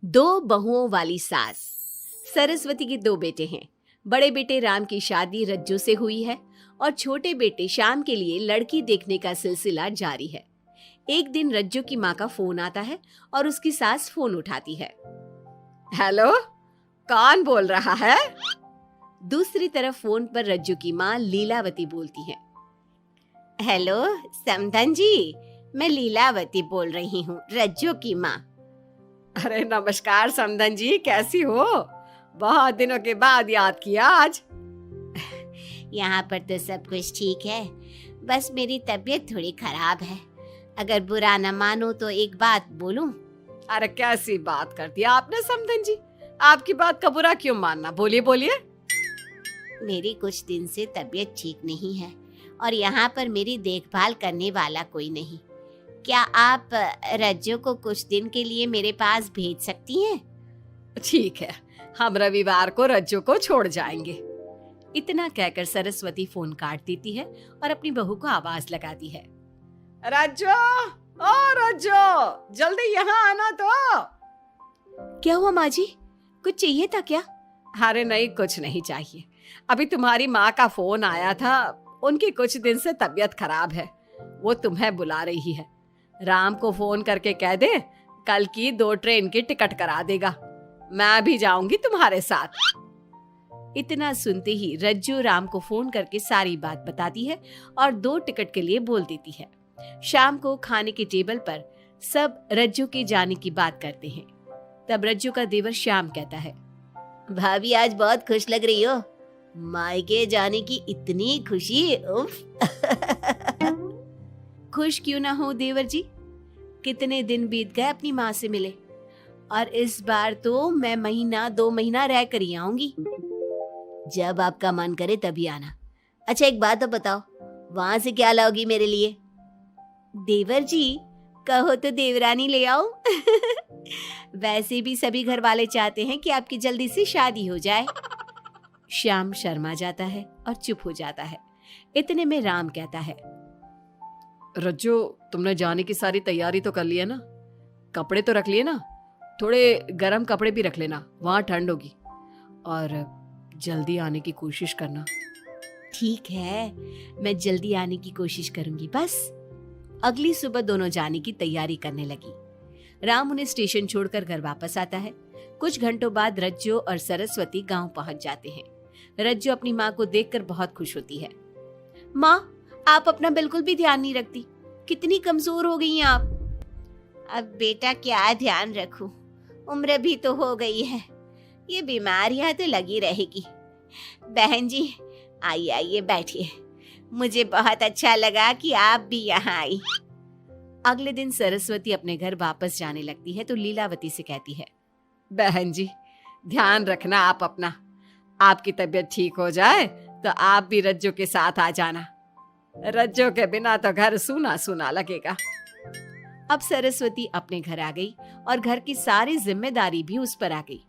दो बहुओं वाली सास। सरस्वती के दो बेटे हैं। बड़े बेटे राम की शादी रज्जू से हुई है और छोटे बेटे श्याम के लिए लड़की देखने का सिलसिला जारी है। एक दिन रज्जू की माँ का फोन आता है और उसकी सास फोन उठाती है। हेलो, कौन बोल रहा है? दूसरी तरफ फोन पर रज्जू की माँ लीलावती बोलती है। हेलो समधन जी, मैं लीलावती बोल रही हूँ, रज्जू की माँ। अरे नमस्कार समधन जी, कैसी हो? बहुत दिनों के बाद याद किया आज। यहाँ पर तो सब कुछ ठीक है, बस मेरी तबीयत थोड़ी खराब है। अगर बुरा न मानो तो एक बात बोलूं? अरे कैसी बात कर दी आपने समधन जी, आपकी बात का बुरा क्यों मानना, बोलिए बोलिए। मेरी कुछ दिन से तबीयत ठीक नहीं है और यहाँ पर मेरी देखभाल करने वाला कोई नहीं। क्या आप रज्जू को कुछ दिन के लिए मेरे पास भेज सकती हैं? ठीक है, हम रविवार को रज्जू को छोड़ जाएंगे। इतना कहकर सरस्वती फोन काट देती है और अपनी बहू को आवाज लगाती है। रज्जू, ओ रज्जू, जल्दी यहाँ आना तो। क्या हुआ माँ जी, कुछ चाहिए था क्या? अरे नहीं, कुछ नहीं चाहिए। अभी तुम्हारी माँ का फोन आया था, उनकी कुछ दिन से तबीयत खराब है, वो तुम्हें बुला रही है। राम को फोन करके कह दे कल की 2 ट्रेन की टिकट करा देगा, मैं भी जाऊंगी तुम्हारे साथ। इतना सुनते ही रज्जू राम को फोन करके सारी बात बताती है और 2 टिकट के लिए बोल देती है। शाम को खाने के टेबल पर सब रज्जू के जाने की बात करते हैं। तब रज्जू का देवर श्याम कहता है, भाभी आज बहुत खुश लग रही हो, मायके जाने की इतनी खुशी, उफ। खुश क्यों ना हो देवर जी, कितने दिन बीत गए अपनी माँ से मिले, और इस बार तो मैं 1-2 महीना रह कर ही आऊंगी। जब आपका मन करे तभी आना। अच्छा एक बात तो बताओ, वहां से क्या लाओगी मेरे लिए? देवर जी, कहो तो देवरानी ले आओ। वैसे भी सभी घर वाले चाहते हैं कि आपकी जल्दी से शादी हो जाए। श्याम शर्मा जाता है और चुप हो जाता है। इतने में राम कहता है, रज्जू, तुमने जाने की सारी तैयारी तो कर ली है ना? कपड़े तो रख लिए ना? थोड़े गर्म कपड़े भी रख लेना, वहां ठंड होगी, और जल्दी आने की कोशिश करना। ठीक है, मैं जल्दी आने की कोशिश करूंगी बस। अगली सुबह दोनों जाने की तैयारी करने लगी। राम उन्हें स्टेशन छोड़कर घर वापस आता है। कुछ घंटों बाद रज्जू और सरस्वती गांव पहुंच जाते हैं। रज्जू अपनी माँ को देखकर बहुत खुश होती है। माँ, आप अपना बिल्कुल भी ध्यान नहीं रखती, कितनी कमजोर हो गई हैं आप। अब बेटा क्या ध्यान रखूं, उम्र भी तो हो गई है, ये बीमारियां तो लगी रहेगी। बहन जी आइए आइए बैठिए, मुझे बहुत अच्छा लगा कि आप भी यहाँ आई। अगले दिन सरस्वती अपने घर वापस जाने लगती है तो लीलावती से कहती है, बहन जी ध्यान रखना आप अपना, आपकी तबीयत ठीक हो जाए तो आप भी रज्जू के साथ आ जाना, रज्जू के बिना तो घर सूना सूना लगेगा। अब सरस्वती अपने घर आ गई और घर की सारी जिम्मेदारी भी उस पर आ गई।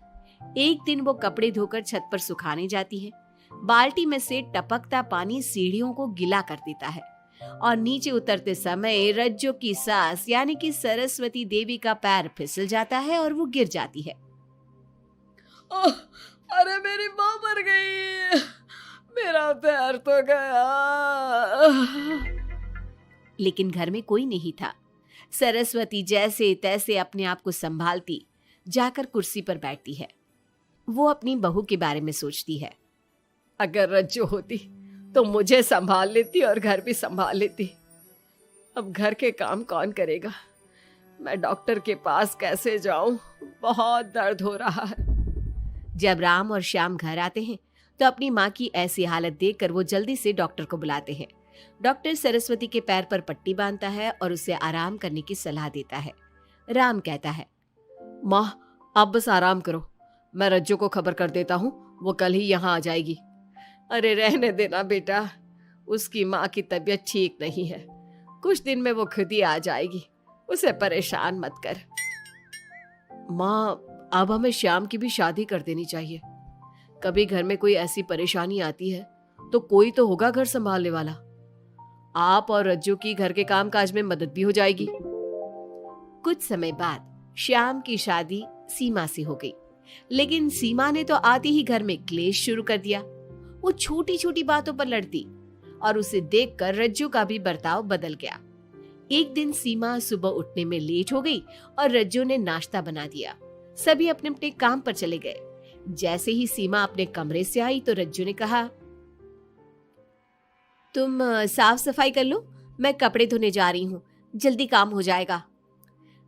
एक दिन वो कपड़े धोकर छत पर सुखाने जाती है। बाल्टी में से टपकता पानी सीढ़ियों को गीला कर देता है और नीचे उतरते समय रज्जू की सास यानी कि सरस्वती देवी का पैर फिसल जाता है और वो गिर जाती है। ओह, अरे मेरी माँ मर गई, मेरा पैर तो गया। लेकिन घर में कोई नहीं था। सरस्वती जैसे तैसे अपने आप को संभालती जाकर कुर्सी पर बैठती है। वो अपनी बहू के बारे में सोचती है, अगर रज्जू होती तो मुझे संभाल लेती और घर भी संभाल लेती। अब घर के काम कौन करेगा? मैं डॉक्टर के पास कैसे जाऊं? बहुत दर्द हो रहा है। जब राम और श्याम घर आते हैं तो अपनी माँ की ऐसी हालत देखकर वो जल्दी से डॉक्टर को बुलाते हैं। डॉक्टर सरस्वती के पैर पर पट्टी बांधता है और उसे आराम करने की सलाह देता है। राम कहता है, माँ आप बस आराम करो, मैं रज्जू को खबर कर देता हूँ, वो कल ही यहाँ आ जाएगी। अरे रहने देना बेटा, उसकी माँ की तबीयत ठीक नहीं है, कुछ दिन में वो खुद ही आ जाएगी, उसे परेशान मत कर। माँ अब हमें श्याम की भी शादी कर देनी चाहिए, कभी घर में कोई ऐसी परेशानी आती है तो कोई तो होगा घर संभालने वाला। आप और रज्जू की घर के कामकाज में मदद भी हो जाएगी। कुछ समय बाद श्याम की शादी सीमा से हो गई, लेकिन सीमा ने तो आते ही घर में क्लेश शुरू कर दिया। वो छोटी छोटी बातों पर लड़ती और उसे देखकर रज्जू का भी बर्ताव बदल गया। एक दिन सीमा सुबह उठने में लेट हो गई और रज्जू ने नाश्ता बना दिया। सभी अपने अपने काम पर चले गए। जैसे ही सीमा अपने कमरे से आई तो रज्जू ने कहा, तुम साफ सफाई कर लो, मैं कपड़े धोने जा रही हूँ, जल्दी काम हो जाएगा।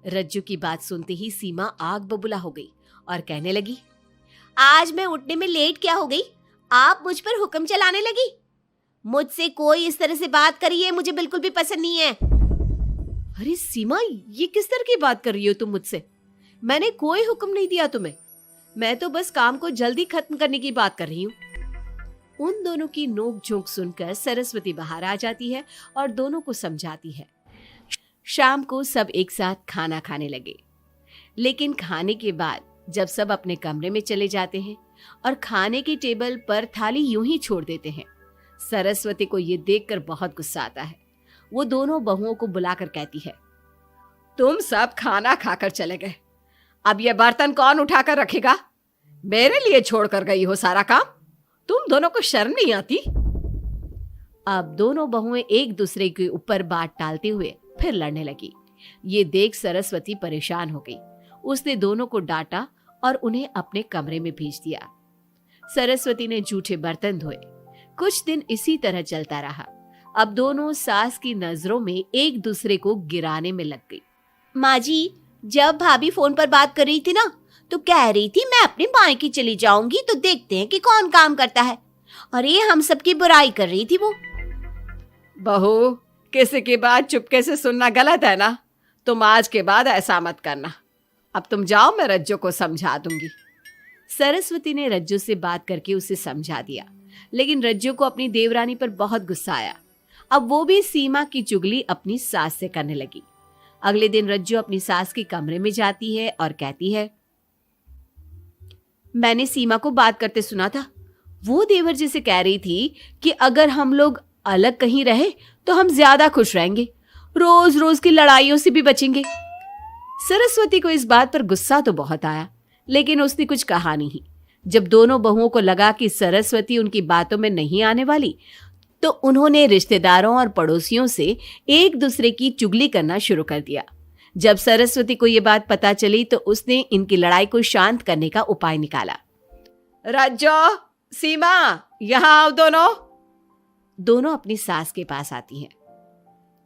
रज्जू की बात सुनते ही सीमा आग बबूला हो गई और कहने लगी, आज मैं उठने में लेट क्या हो गई? आप मुझ पर हुक्म चलाने लगी। मुझसे कोई इस तरह से बात करी है मुझे बिल्कुल भी पसंद नहीं है। अरे सीमा, ये किस तरह की बात कर रही हो तुम मुझसे? मैंने कोई हुक्म नहीं दिया तुम्हें। मैं तो बस काम को जल्दी खत्म करने की बात कर रही हूँ। उन दोनों की नोक झोंक सुनकर सरस्वती बाहर आ जाती है और दोनों को समझाती है। शाम को सब एक साथ खाना खाने लगे, लेकिन खाने के बाद जब सब अपने कमरे में चले जाते हैं और खाने की टेबल पर थाली यूं ही छोड़ देते हैं, सरस्वती को ये देखकर बहुत गुस्सा आता है। वो दोनों बहुओं को बुलाकर कहती है, तुम सब खाना खाकर चले गए, अब ये बर्तन कौन उठाकर रखेगा? मेरे लिए छोड़कर गई हो सारा काम। तुम दोनों को शर्म नहीं आती? अब दोनों बहुएं एक दूसरे के ऊपर बात टालते हुए फिर लड़ने लगी। ये देख सरस्वती परेशान हो गई। उसने दोनों को डांटा और उन्हें अपने कमरे में भेज दिया। सरस्वती ने जूठे बर्तन धोए। कुछ दिन इसी तरह चलता रहा। अब दोनों सास की नजरों में एक दूसरे को गिराने में लग गई। माँ जी, जब भाभी फोन पर बात कर रही थी ना, तो कह रही थी मैं अपने मायके चली जाऊंगी तो देखते हैं कि कौन काम करता है, और ये हम सबकी बुराई कर रही थी वो। बहू, किसी की बात चुपके से सुनना गलत है ना। तुम आज के बाद ऐसा मत करना। अब तुम जाओ, मैं रज्जू को समझा दूंगी। सरस्वती ने रज्जू से बात करके उसे समझा दिया, लेकिन रज्जू को अपनी देवरानी पर बहुत गुस्सा आया। अब वो भी सीमा की चुगली अपनी सास से करने लगी। अगले दिन रज्जू अपनी सास के कमरे में जाती है और कहती है, मैंने सीमा को बात करते सुना था। वो देवर जी से कह रही थी कि अगर हम लोग अलग कहीं रहे तो हम ज्यादा खुश रहेंगे, रोज रोज की लड़ाइयों से भी बचेंगे। सरस्वती को इस बात पर गुस्सा तो बहुत आया, लेकिन उसने कुछ कहा नहीं। जब दोनों बहुओं को लगा कि सरस्वती उनकी बातों में नहीं आने वाली, तो उन्होंने रिश्तेदारों और पड़ोसियों से एक दूसरे की चुगली करना शुरू कर दिया। जब सरस्वती को यह बात पता चली तो उसने इनकी लड़ाई को शांत करने का उपाय निकाला। रज्जो, सीमा, यहां आओ दोनों। दोनों अपनी सास के पास आती हैं।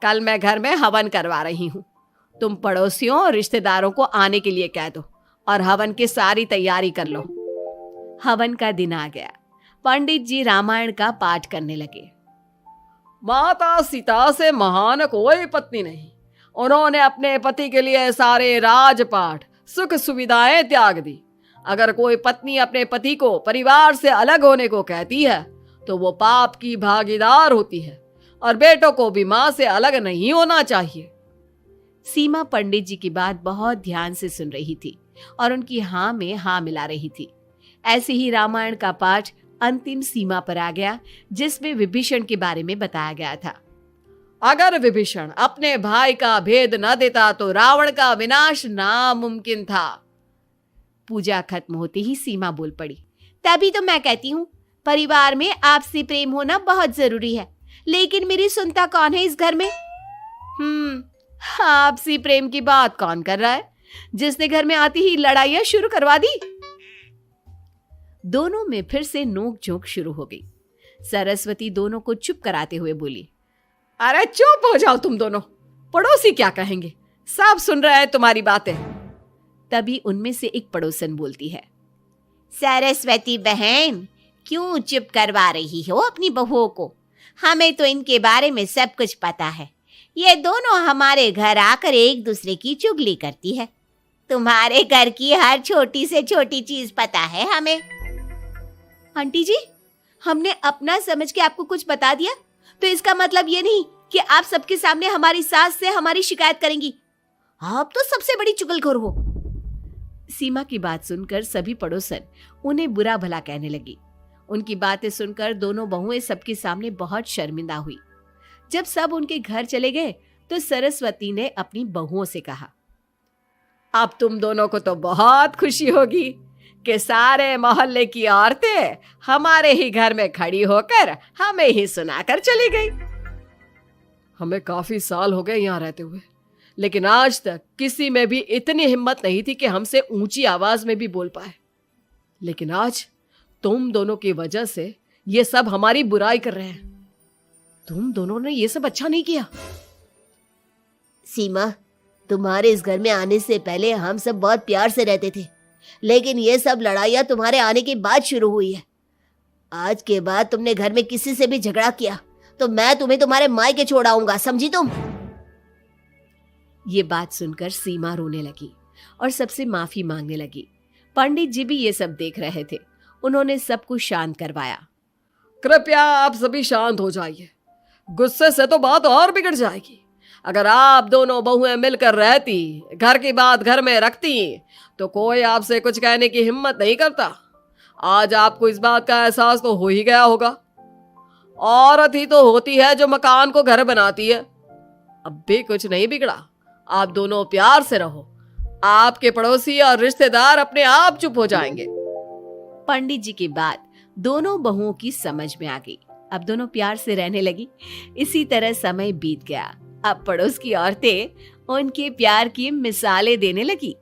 कल मैं घर में हवन करवा रही हूं। तुम पड़ोसियों और रिश्तेदारों को आने के लिए कह दो और हवन की सारी तैयारी कर लो। हवन का दिन आ गया। पंडित जी रामायण का पाठ करने लगे। माता सीता से महान कोई पत्नी नहीं। उन्होंने अपने पति के लिए सारे राजपाट, सुख सुविधाएं त्याग दी। अगर कोई पत्नी अपने पति को परिवार से अलग होने को कहती है तो वो पाप की भागीदार होती है, और बेटों को भी मां से अलग नहीं होना चाहिए। सीमा पंडित जी की बात बहुत ध्यान से सुन रही थी और उनकी हाँ में हाँ मिला रही थी। ऐसे ही रामायण का पाठ अंतिम सीमा पर आ गया, जिसमें विभीषण के बारे में बताया गया था। अगर विभीषण अपने भाई का भेद न देता तो रावण का विनाश नामुमकिन था। पूजा खत्म होते ही सीमा बोल पड़ी, तभी तो मैं कहती हूँ परिवार में आपसी प्रेम होना बहुत जरूरी है, लेकिन मेरी सुनता कौन है इस घर में? आपसी प्रेम की बात कौन कर रहा है, जिसने घर में आती ही लड़ाइयां शुरू करवा दी। दोनों में फिर से नोक झोंक शुरू हो गई। सरस्वती दोनों को चुप कराते हुए बोली, अरे चुप हो जाओ तुम दोनों, पड़ोसी क्या कहेंगे, सब सुन रहे हैं तुम्हारी बातें। तभी उनमें से एक पड़ोसन बोलती है, सरस्वती बहन, क्यों चुप करवा रही हो अपनी बहुओं को? हमें तो इनके बारे में सब कुछ पता है। ये दोनों हमारे घर आकर एक दूसरे की चुगली करती है। तुम्हारे घर की हर छोटी से छोटी चीज पता है हमें। आंटी जी, हमने अपना समझ के आपको कुछ बता दिया तो इसका मतलब ये नहीं कि आप सबके सामने हमारी सास से हमारी शिकायत करेंगी। आप तो सबसे बड़ी चुगलखोर हो। सीमा की बात सुनकर सभी पड़ोसन उन्हें बुरा भला कहने लगी। उनकी बातें सुनकर दोनों बहुएं सबके सामने बहुत शर्मिंदा हुई। जब सब उनके घर चले गए तो सरस्वती ने अपनी बहुओं से कहा, अब तुम दोनों को तो बहुत खुशी होगी कि सारे मोहल्ले की औरतें हमारे ही घर में खड़ी होकर हमें ही सुनाकर चली गई। हमें काफी साल हो गए यहाँ रहते हुए, लेकिन आज तक किसी में भी इतनी हिम्मत नहीं थी कि हमसे ऊंची आवाज में भी बोल पाए। लेकिन आज तुम दोनों की वजह से ये सब हमारी बुराई कर रहे हैं। तुम दोनों ने ये सब अच्छा नहीं किया। सीमा, तुम्हारे इस घर में आने से पहले हम सब बहुत प्यार से रहते थे, लेकिन ये सब लड़ाइयाँ तुम्हारे आने के बाद शुरू हुई है। आज के बाद तुमने घर में किसी से भी झगड़ा किया तो मैं तुम्हें तुम्हारे मायके छोड़ आऊंगा, समझी तुम? ये बात सुनकर सीमा रोने लगी और सबसे माफी मांगने लगी। पंडित जी भी ये सब देख रहे थे। उन्होंने सबको शांत करवाया। कृपया आप सभी शांत हो जाइए, गुस्से से तो बात और बिगड़ जाएगी। अगर आप दोनों बहुएं मिलकर रहती, घर की बात घर में रखती, तो कोई आपसे कुछ कहने की हिम्मत नहीं करता। आज आपको इस बात का एहसास तो हो ही गया होगा। औरत ही तो होती है जो मकान को घर बनाती है। अब भी कुछ नहीं बिगड़ा, आप दोनों प्यार से रहो। आपके पड़ोसी और रिश्तेदार अपने आप चुप हो जाएंगे। पंडित जी की बात दोनों बहुओं की समझ में आ गई। अब दोनों प्यार से रहने लगी। इसी तरह समय बीत गया। अब पड़ोस की औरतें उनके प्यार की मिसालें देने लगी।